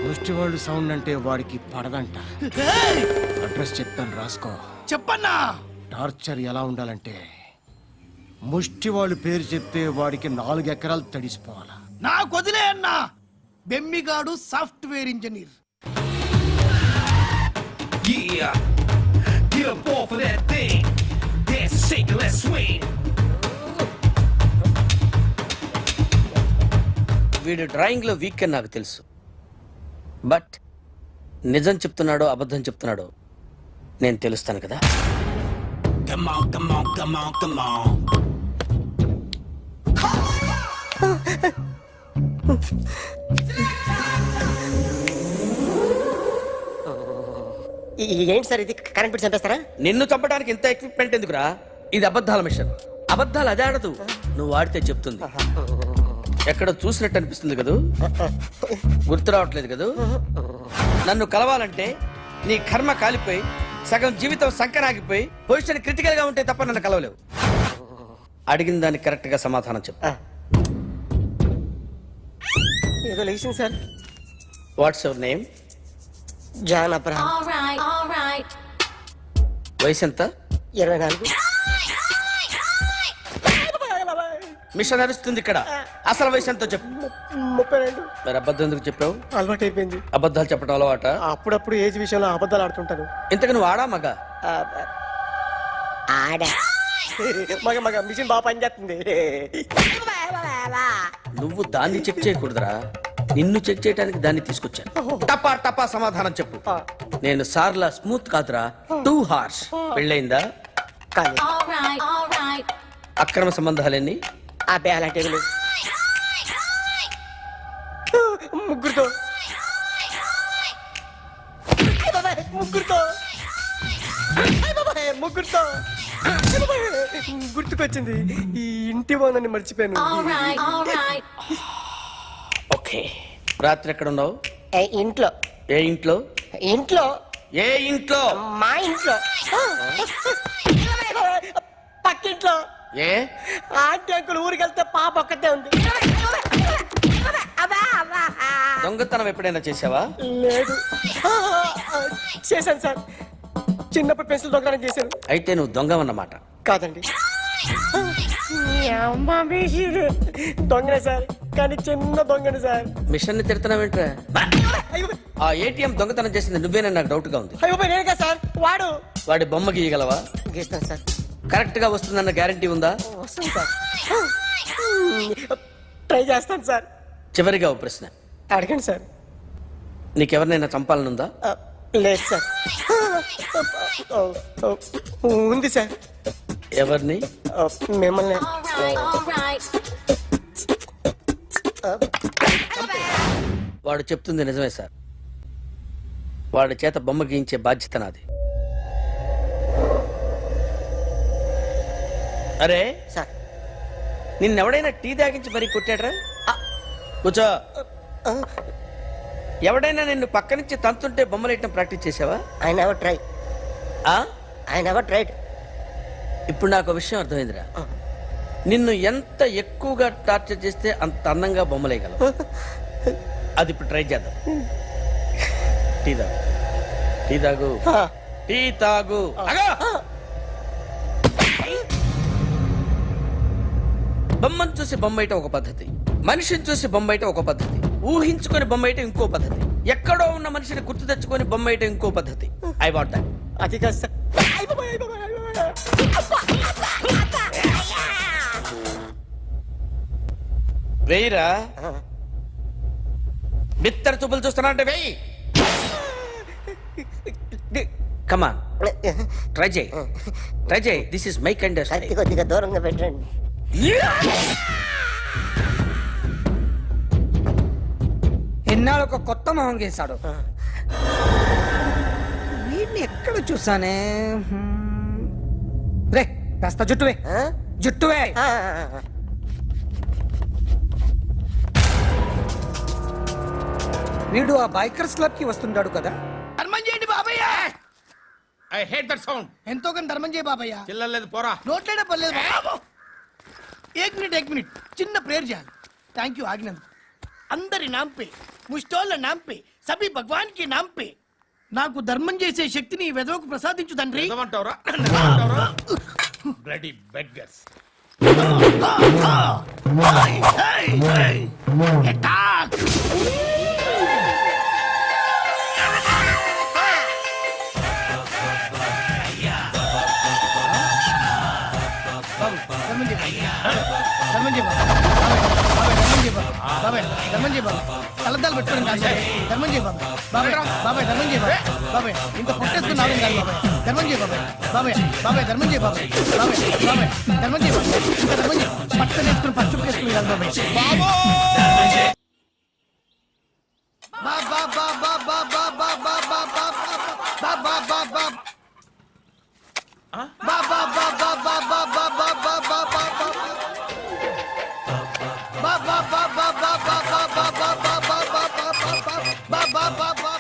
ముష్టి వాళ్ళు సౌండ్ అంటే వాడికి పడదంట. అడ్రస్ చెప్తాను రాసుకో. చెప్పన్నా. టార్చర్ ఎలా ఉండాలంటే ముష్టి వాళ్ళు పేరు చెప్తే వాడికి 4 ఎకరాలు తడిసిపోవాలా. నాకు వదిలే అన్నా. బెమ్మిగాడు సాఫ్ట్వేర్ ఇంజనీర్. వీడు డ్రాయింగ్ లో వీక్ అని నాకు తెలుసు, బట్ నిజం చెప్తున్నాడో అబద్ధం చెప్తున్నాడో నేను తెలుస్తాను కదా. ఏంటి సార్ ఇది? కరెంట్ బిల్ చంపేస్తారా? నిన్ను చంపడానికి ఇంత ఎక్విప్మెంట్ ఎందుకురా? ఇది అబద్ధాల మిషన్. అబద్ధాలు అదే ఆడదు, నువ్వు వాడితే చెప్తుంది. ఎక్కడ చూసినట్టు అనిపిస్తుంది కదూ? గుర్తు రావట్లేదు కదూ? నన్ను కలవాలంటే నీ కర్మ కాలిపోయి సగం జీవితం సంకరాగిపోయి పొజిషన్ క్రిటికల్ గా ఉంటే తప్ప నన్ను కలవలేవు. అడిగిన దానికి కరెక్ట్ గా సమాధానం చెప్పు. ఏదో లేచింది sir. What's your name? John Abraham. వయసు ఎంత? 24. మిషన్ నడుస్తుంది ఇక్కడ. అసలు వయసు ఎంతో చెప్పు. 32. మరి అబద్ధం ఎందుకు చెప్పావు? అలవాటు అయిపోయింది. అబద్ధాలు చెప్పడం అలవాట? అప్పుడప్పుడు ఏజ్ విషయంలో అబద్ధాలు ఆడుతుంటాను. ఇంతకు నువ్వు ఆడా మగ? ఆడా. మగ మగ మిషన్ బాగా పనిచేస్తుంది. నువ్వు దాన్ని చెక్ చేయకూడదురా, నిన్ను చెక్ చేయడానికి దాన్ని తీసుకొచ్చాను. టపా టపా సమాధానం చెప్పు. నేను సార్లా స్మూత్ కాదురా, టూ హార్ష్. పెళ్ళయిందా? కానీ అక్రమ సంబంధాలన్నీ? అబ్బాయి అలాంటివి లేవు. ముగ్గురుతో ముగ్గురుతో ముగ్గురుతో గుర్తుకొచ్చింది. ఈ ఇంటి వాళ్ళని మర్చిపోయాను. ఓకే. రాత్రి ఎక్కడ ఉన్నావు? ఇంట్లో. ఏ ఇంట్లో? ఇంట్లో. ఏ ఇంట్లో? మా ఇంట్లో. పక్కింట్లో. ఏ ఆంటీ అంకుల్ ఊరికి వెళ్తే పాప ఒక్కతే ఉంది. దొంగతనం ఎప్పుడైనా చేసావా? లేదు. చేశాను సార్, చిన్నప్పుడు పెన్సిల్ దొంగతనం చేశాను. అయితే నువ్వు దొంగవన్నమాట. కాదండి, దొంగనే సార్, కానీ చిన్న దొంగని సార్. మిషన్ ని తిడుతున్నావేంట్రా? ఆ ఏటీఎం దొంగతనం చేసింది నువ్వేనని నాకు డౌట్ గా ఉంది. అయ్యో నేనే కదా సార్. వాడి బొమ్మ గీయగలవా? గీస్తాను సార్. కరెక్ట్ గా వస్తుందన్న గ్యారంటీ ఉందా? వస్తుంది సార్. ట్రై చేస్తాను సార్. చివరిగా ఓ ప్రశ్న అడగండి సార్. నీకెవరినైనా చంపాలనుందా? లేదు సార్. ఉంది సార్. ఎవరిని? మిమ్మల్ని. వాడు చెప్తుంది నిజమే సార్. వాడి చేత బొమ్మ గీయించే బాధ్యత నాది. అరే సార్, నిన్నెవడైనా టీ తాగించి మరీ కొట్టాడ్రా? కూర్చో. ఎవడైనా నిన్ను పక్క నుంచి తంతుంటే బొమ్మలేయటం ప్రాక్టీస్ చేసావా? I never try. I never tried. ఇప్పుడు నాకు ఒక విషయం అర్థమైందిరా. నిన్ను ఎంత ఎక్కువగా టార్చర్ చేస్తే అంత అందంగా బొమ్మలేయగలవు. అది ఇప్పుడు ట్రై చేద్దాం. టీ తాగు. టీ తాగు. టీ తాగు. బొమ్మను చూసి బొమ్మయటం ఒక పద్ధతి, మనిషిని చూసి బొమ్మయటం ఒక పద్ధతి, ఊహించుకొని బొమ్మయటం ఇంకో పద్ధతి, ఎక్కడో ఉన్న మనిషిని గుర్తు తెచ్చుకొని బొమ్మయటం ఇంకో పద్ధతి. I want that. అది కాదు సార్. వెయ్యిరా. బిత్తర చూపులు చూస్తున్నా అంటే వెయ్యి. కమాన్, ట్రై చేయి. ట్రై చేయి. This is my kind. కొద్దిగా దూరంగా పెట్టండి. ఎన్నాళ్ళు ఒక కొత్త మొహం గీశాడు. వీడిని ఎక్కడ చూసానే? రే కాస్త జుట్టువే. జుట్టువే. వీడు ఆ బైకర్స్ క్లబ్ కి వస్తుంటాడు కదా. ధర్మం చేయండి బాబయ్య. I hate that sound. ఎంతో కానీ ధర్మం చేయ బాబయ్య. చిల్లలేదు పోరా. నోట్లేనే పర్లేదు. ఏక్ మినిట్ చిన్న ప్రేయర్ చేయాలి. థ్యాంక్ యూ ఆగినందుకు. అందరి నాంపే, ముష్టోళ్ళ నాంపే, సభీ భగవాన్ కి నాంపే నాకు ధర్మం చేసే శక్తిని ఈ వెదవకు ప్రసాదించు తండ్రి. నిజమంటావురా? Bloody beggars. కలద్దాలు పెట్టుకోండి కాదు ధర్మం చేయ బాబాయ్. బాబాయ్ ధర్మం చేయ బాబాయ్. ఇంత పొట్టేసుకున్నావు కాదు బాబాయ్. ధర్మం చేయ బాబాయ్. బాబాయ్ ధర్మం చేయ బాబాయ్. ధర్మం చేయ బాబాయ్. ఇంకా ధర్మం చేయ. పట్ట నేర్చుకుని పచ్చుకు వేసుకుని కాదు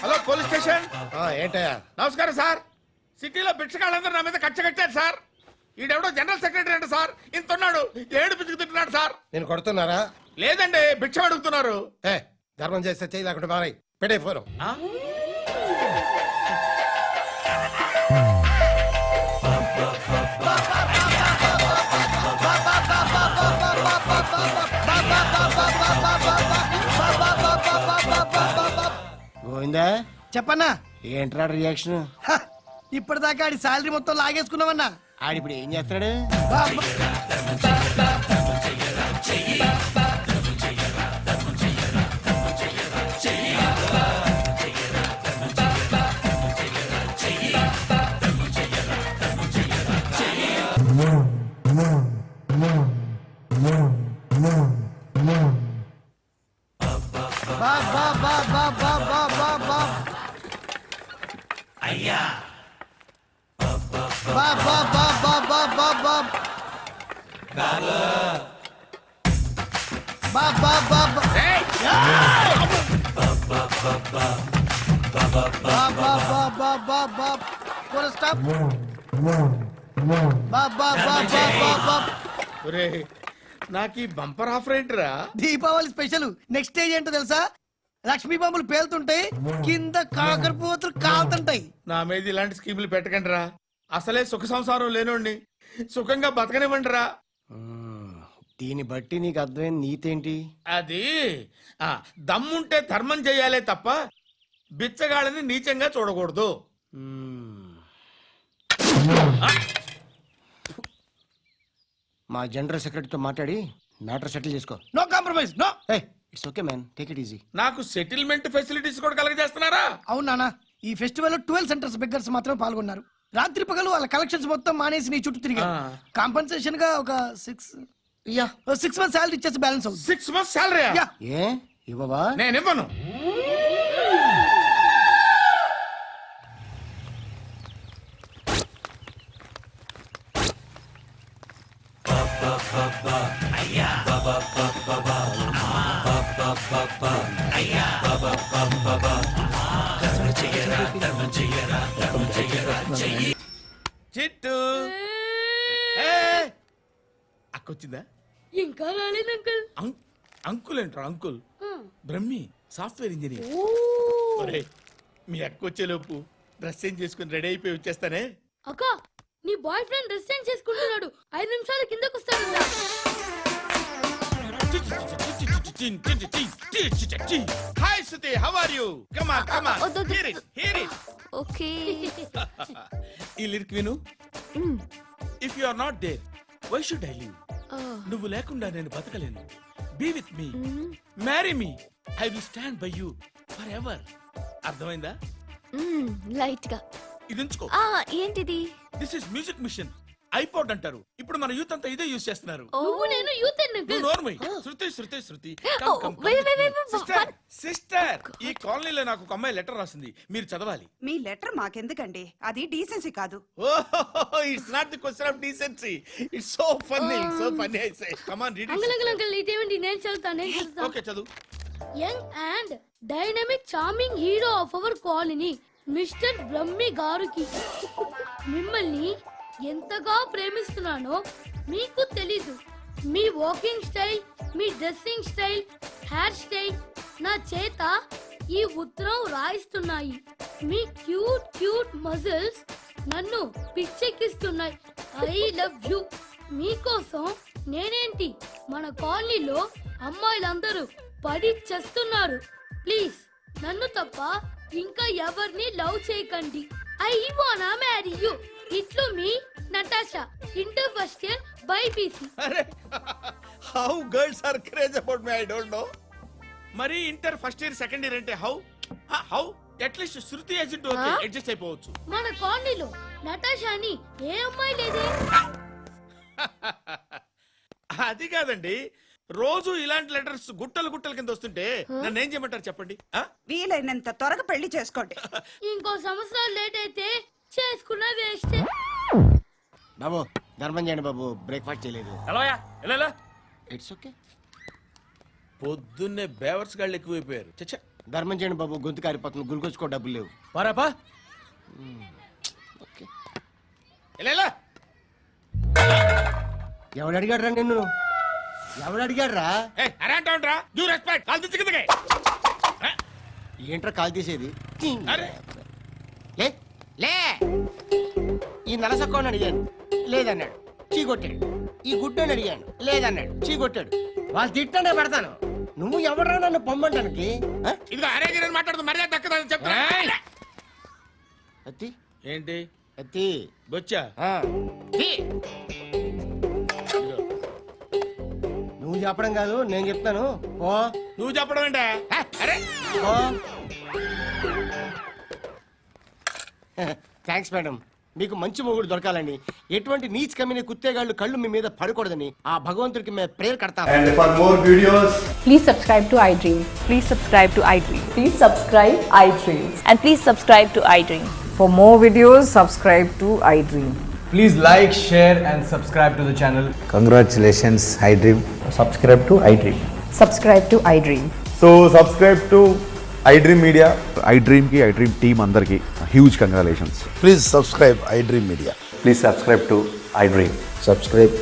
హలో పోలీస్ స్టేషన్. ఏంటయ్యా? నమస్కారం సార్. సిటీలో బిచ్చగాళ్ళందరూ నా మీద కచ్చ కట్టారు సార్. ఈడెవడో జనరల్ సెక్రటరీ అంట సార్. ఇంత ఉన్నాడు, ఏడు పిచ్చుకు తింటున్నాడు సార్. నేను కొడుతున్నారా? లేదండి, భిక్ష అడుగుతున్నారు. ధర్మం చేస్తే చేయి లేకుండా మారాయి. పెట్టే ఫోన్. ఆ? గోవిందా చెప్పన్నా ఏంట్రా రియాక్షన్? హ, ఇప్పటిదాకా ఆడి శాలరీ మొత్తం లాగేసుకున్నావన్నా. ఆడిప్పుడు ఏం చేస్తున్నాడు? బా బా బా బా బా బా బా బా. బా బా బా బా బా బా బా. బా బా బా బా. బా బా బా బా బా బా. Full stop. బా బా బా బా బా బా. ఒరే నాకు ఈ బంపర్ ఆఫర్ ఏంటిరా? దీపావళి స్పెషల్ నెక్స్ట్ స్టేజ్ ఏంటో తెలుసా? లక్ష్మీ బాంబులు పేలుతుంటాయి, కింద కాకరపోతులు కాలుతుంటాయి. నా మీద ఇలాంటి స్కీములు పెట్టకండి రా. అసలే సుఖ సంసారం లేనోడిని సుఖంగా బతకనివ్వండిరా. దీన్ని బట్టి నీకు అర్థమైన నీతేంటి? అది దమ్ముంటే ధర్మం చెయ్యాలే తప్ప బిచ్చగాళ్ళని నీచంగా చూడకూడదు. మా జనరల్ సెక్రటరీతో మాట్లాడి మ్యాటర్ సెటిల్ చేసుకో. No compromise, no. It's okay man, take it easy. నాకు సెటిల్మెంట్ ఫెసిలిటీస్ కూడా కలగజేస్తున్నారా? అవును నాన్న, ఈ ఫెస్టివల్ లో 12 సెంటర్స్ బెగ్గర్స్ మాత్రం పాల్గొన్నారు. రాత్రి పగలు వాళ్ళ కలెక్షన్స్ మొత్తం మానేసి నీ చుట్టూ తిరిగారు. కాంపన్సేషన్ గా ఒక 6 మంత్స్ శాలరీ ఇచ్చేసి బ్యాలెన్స్ అవుతుంది. 6 months శాలరీ యా. ఏ ఇవ్వవా? నేను ఇవ్వను. చిట్టు అక్కొచ్చిందా? ఇంకా రాలేదు అంకుల్. అంకుల్ ఏంట్రా అంకుల్? Brahmi software engineer. ఒరేయ్, మీ అక్కొచ్చేలోపు డ్రెస్ చేంజ్ చేసుకుని రెడీ అయిపోయి వచ్చేస్తానే. అక్క, నీ బాయ్ ఫ్రెండ్ డ్రెస్ చేంజ్ చేసుకుంటున్నాడు. 5 నిమిషాలు కిందకు వస్తాడు. Hi Shruti, how are you? Come on come on, వద్దు. Hear it hear it. Okay. ఈ లిరిక్ విను. If you are not there why should I live? నువ్వు లేకుండా నేను బతకలేను. Be with me, marry me, I will stand by you forever. అర్థమైందా? Light గా. ఇది ఉంచుకో. ఏంటిది? This is music machine. IPod అంటారు. ఇప్పుడు మన యూత్ అంతా ఇదే యూజ్ చేస్తున్నారు. నువ్వు నేను యూత్ నువ్వు నోర్మై. శృతి శృతి శృతి. wait. సిస్టర్, ఈ కాలనీలో నాకు ఒక అమ్మాయి లెటర్ రాసింది, మీరు చదవాలి. మీ లెటర్ మాకెందుకండి? అది డీసెన్సీ కాదు. It's not the question of decency. It's so funny, so funny. I say come on read uncle uncle ఇదేంటి? నేను చదువుతాను. ఓకే చదువు. Young and dynamic charming hero of our colony mister Brahmi గారికి మిమ్మల్ని ఎంతగా ప్రేమిస్తున్నానో మీకు తెలీదు. మీ వాకింగ్ స్టైల్, మీ డ్రెస్సింగ్ స్టైల్, హెయిర్ స్టైల్ నా చేత ఈ ఉత్తరం రాయిస్తున్నాయి. మీ క్యూట్ క్యూట్ మజిల్స్ నన్ను పిచ్చెక్కిస్తున్నాయి. I love you. మీకోసం నేనేంటి, మన కాలనీలో అమ్మాయిలందరూ పడి చేస్తున్నారు. ప్లీజ్ నన్ను తప్ప ఇంకా ఎవరిని లవ్ చేయకండి. ఐ వానా మ్యారీ యు. ఇట్లు మీ Natasha, inter first year BiPC. అరే, how girls are craze about me I don't know. మరి inter first year second year అంటే how how at least Shruti agent okay adjust అయిపోవచ్చు. మన కాలనీలో నటాషా అని ఏ అమ్మాయి లేదే. అది కాదండి, రోజు ఇలాంటి లెటర్స్ గుట్టలు గుట్టల కింద వస్తుంటే నన్ను ఏం చేయమంటారు చెప్పండి? వీలైనంత త్వరగా పెళ్లి చేసుకోండి. ఇంకో సంవత్సరాలు లేట్ అయితే చేసుకున్న వేస్ట్. బాబు ధర్మం చేయండి బాబు, బ్రేక్ఫాస్ట్ చేయలేదు. It's okay. పొద్దున్నే బేవర్స్ గాళ్ళు ఎక్కువైపోయారు. చచ్చా, ధర్మం చేయండి బాబు, గొంతు కారిపోతుంది, గురికొచ్చుకో డబ్బులు లేవు. పారాపా. ఓకే. ఎవడు అడిగాడు రా నిన్ను? ఎవడు అడిగాడు రా? ఏంట్రా కాల్ తీసేది అరే లే లే ఈ నలసక్కని అడిగాను లేదన్నాడు చీ కొట్టాడు. ఈ గుడ్డని అడిగాను లేదన్నాడు చీ కొట్టాడు. వాళ్ళు తిట్టానే పెడతాను. నువ్వు ఎవడరా నన్ను పొమ్మంటానికి? ఆ? ఇదిగో అరే గిరని మాట్లాడుతూ మర్యాద దక్కదని చెప్తా. అత్తి ఏంటి అత్తి బొచ్చా ఆ. తీ. నువ్వు చెప్పడం కాదు నేను చెప్తాను ఓ నువ్వు చెప్పడం ఏంటే అరే ఓ థ్యాంక్స్ మేడం. మీకు మంచి మొగుడు దొరకాలని ఎటువంటి నీచ్ కమ్మిన కుత్తేగాళ్ళు కళ్ళు మీ మీద పడకూడదని ఆ భగవంతుడికి మేము ప్రేయర్ కడతాం. And for more videos, Please subscribe to iDream. Please subscribe to iDream. Please subscribe iDream. And please subscribe to iDream. For more videos, subscribe to iDream. please like, share and subscribe to the channel. Congratulations, iDream. Subscribe to iDream. Subscribe to iDream. So subscribe to iDream Media. iDream ki iDream team andarki huge congratulations. Please subscribe I dream media. Please subscribe to iDream. Subscribe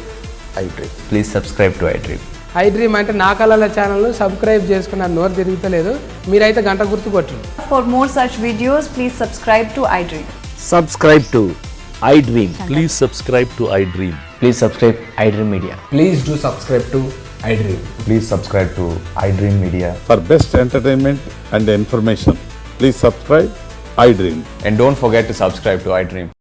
I dream. Please subscribe to iDream. iDream అంటే నా కళల channel subscribe చేసుకున్న నోరు తిరుగుతలేదు. మీరైతే గంట గుర్తు కొట్టండి. For more such videos, please subscribe to iDream. Subscribe to iDream. Please subscribe to iDream. Please subscribe iDream Media. Please do subscribe to iDream. Please subscribe to iDream Media. For best entertainment and information, please subscribe iDream. And don't forget to subscribe to iDream.